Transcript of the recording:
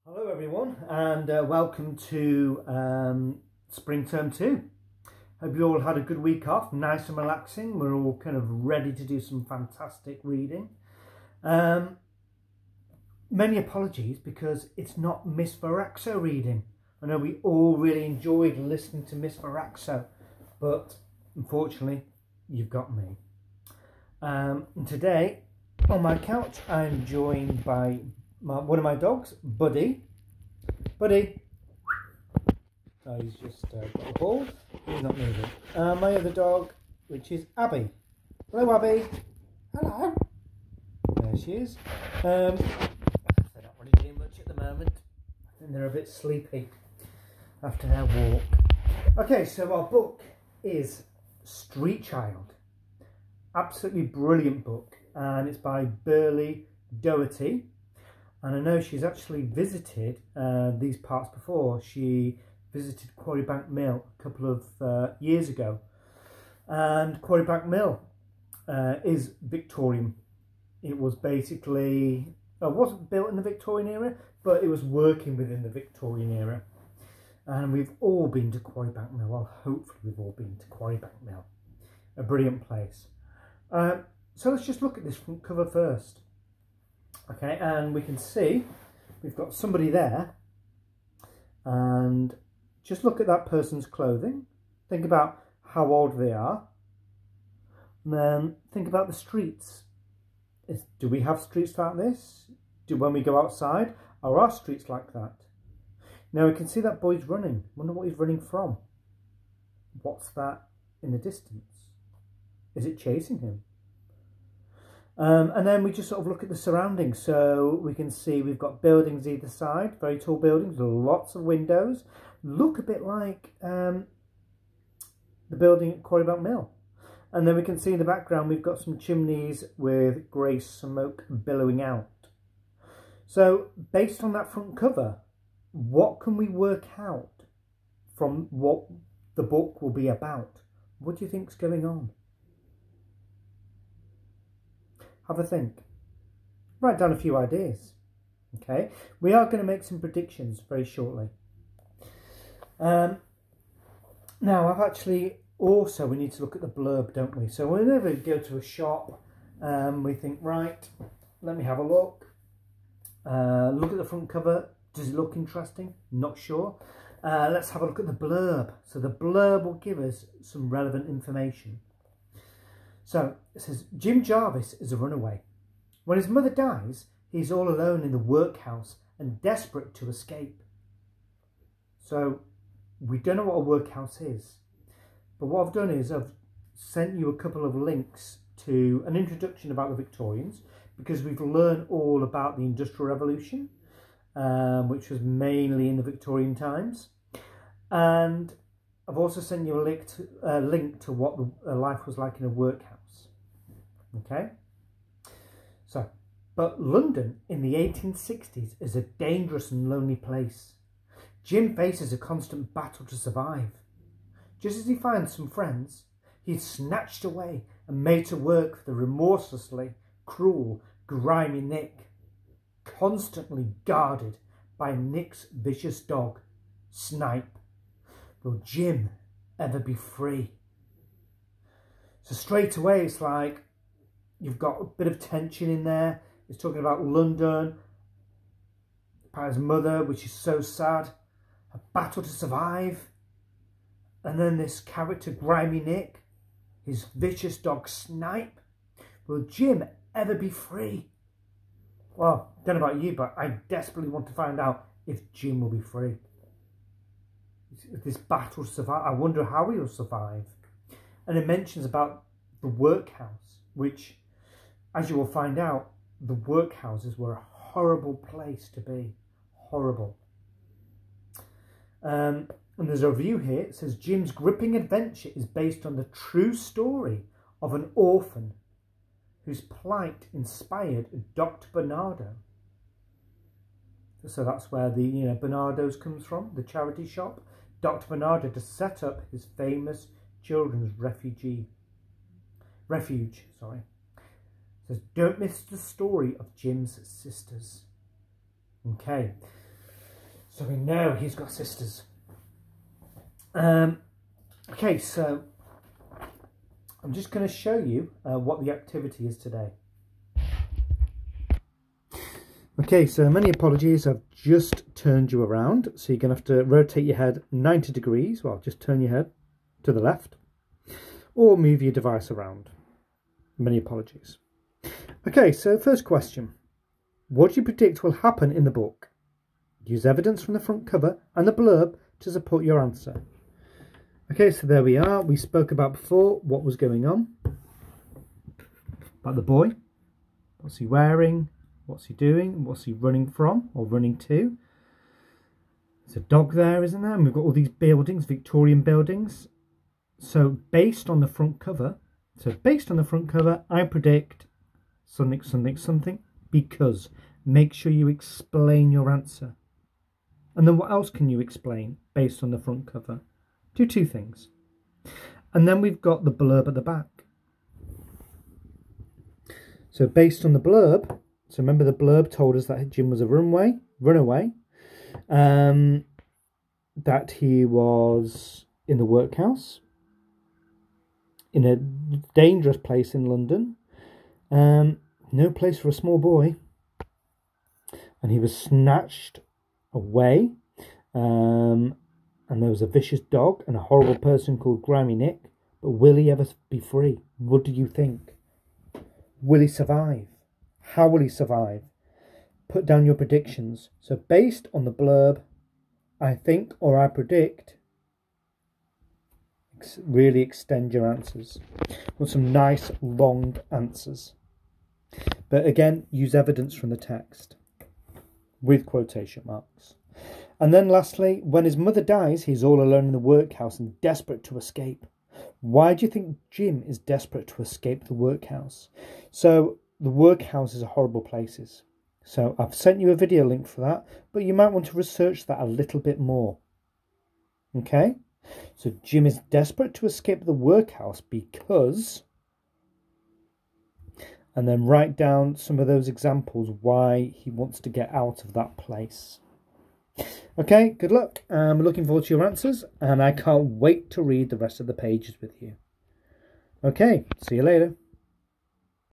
Hello everyone, and welcome to Spring Term 2. Hope you all had a good week off, nice and relaxing. We're all kind of ready to do some fantastic reading. Many apologies because it's not Miss Varaxo reading. I know we all really enjoyed listening to Miss Varaxo, but unfortunately you've got me. And today on my couch I'm joined by one of my dogs, Buddy. Buddy. Oh, he's just got a ball. He's not moving. My other dog, which is Abby. Hello, Abby. Hello. There she is. They're not really doing much at the moment. I think they're a bit sleepy after their walk. Okay, so our book is Street Child. Absolutely brilliant book. And it's by Burley Doherty. And I know she's actually visited these parts before. She visited Quarrybank Mill a couple of years ago. And Quarrybank Mill is Victorian. It was basically, it wasn't built in the Victorian era, but it was working within the Victorian era. And we've all been to Quarrybank Mill. Well, hopefully we've all been to Quarrybank Mill. A brilliant place. So let's just look at this front cover first. Okay, and we can see we've got somebody there, and just look at that person's clothing. Think about how old they are, and then think about the streets. Do we have streets like this? When we go outside, are our streets like that? Now we can see that boy's running. Wonder what he's running from. What's that in the distance? Is it chasing him? And then we just sort of look at the surroundings. So we can see we've got buildings either side, very tall buildings, lots of windows. Look a bit like the building at Quarrybank Mill. And then we can see in the background we've got some chimneys with grey smoke billowing out. So based on that front cover, what can we work out from what the book will be about? What do you think's going on? Have a think. Write down a few ideas. Okay, we are going to make some predictions very shortly. Now, I've actually also, we need to look at the blurb, don't we? So whenever we go to a shop, we think, right, let me have a look. Look at the front cover. Does it look interesting? Not sure. Let's have a look at the blurb. So the blurb will give us some relevant information. So it says, Jim Jarvis is a runaway. When his mother dies, he's all alone in the workhouse and desperate to escape. So we don't know what a workhouse is. But what I've done is I've sent you a couple of links to an introduction about the Victorians, because we've learned all about the Industrial Revolution, which was mainly in the Victorian times. And I've also sent you a link to what the life was like in a workhouse. Okay? So, but London in the 1860s is a dangerous and lonely place. Jim faces a constant battle to survive. Just as he finds some friends, he's snatched away and made to work for the remorselessly cruel, grimy Nick, constantly guarded by Nick's vicious dog, Snipe. Will Jim ever be free? So straight away it's like you've got a bit of tension in there. It's talking about London, about his mother, which is so sad, a battle to survive, and then this character Grimy Nick, his vicious dog Snipe. Will Jim ever be free? Well, I don't know about you, but I desperately want to find out if Jim will be free. This battle to survive. I wonder how he'll survive. And it mentions about the workhouse, which, as you will find out, the workhouses were a horrible place to be. Horrible. And there's a review here. It says, Jim's gripping adventure is based on the true story of an orphan whose plight inspired Dr. Bernardo. So that's where the Bernardo's comes from, the charity shop. Dr. Bernardo to set up his famous children's refuge. It says, don't miss the story of Jim's sisters. Okay, So we know he's got sisters. Okay, so I'm just going to show you what the activity is today. Okay, so many apologies, I've just turned you around, so you're going to have to rotate your head 90 degrees, well, just turn your head to the left, or move your device around. Many apologies. Okay, so first question. What do you predict will happen in the book? Use evidence from the front cover and the blurb to support your answer. Okay, so there we are. We spoke about before what was going on. About the boy. What's he wearing? What's he doing? What's he running from or running to? There's a dog there, isn't there? And we've got all these buildings, Victorian buildings. So based on the front cover, I predict something, something, something, because make sure you explain your answer. And then what else can you explain based on the front cover? Do two things. And then we've got the blurb at the back. So based on the blurb, so remember the blurb told us that Jim was a runaway, that he was in the workhouse, in a dangerous place in London, no place for a small boy, and he was snatched away, and there was a vicious dog and a horrible person called Grimy Nick, but will he ever be free? What do you think? Will he survive? How will he survive? Put down your predictions. So based on the blurb, I think or I predict, really extend your answers. Want some nice long answers. But again, use evidence from the text with quotation marks. And then lastly, when his mother dies, he's all alone in the workhouse and desperate to escape. Why do you think Jim is desperate to escape the workhouse? So the workhouses are horrible places. So I've sent you a video link for that, but you might want to research that a little bit more. Okay? So Jim is desperate to escape the workhouse because... And then write down some of those examples why he wants to get out of that place. Okay, good luck. I'm looking forward to your answers, and I can't wait to read the rest of the pages with you. Okay, see you later.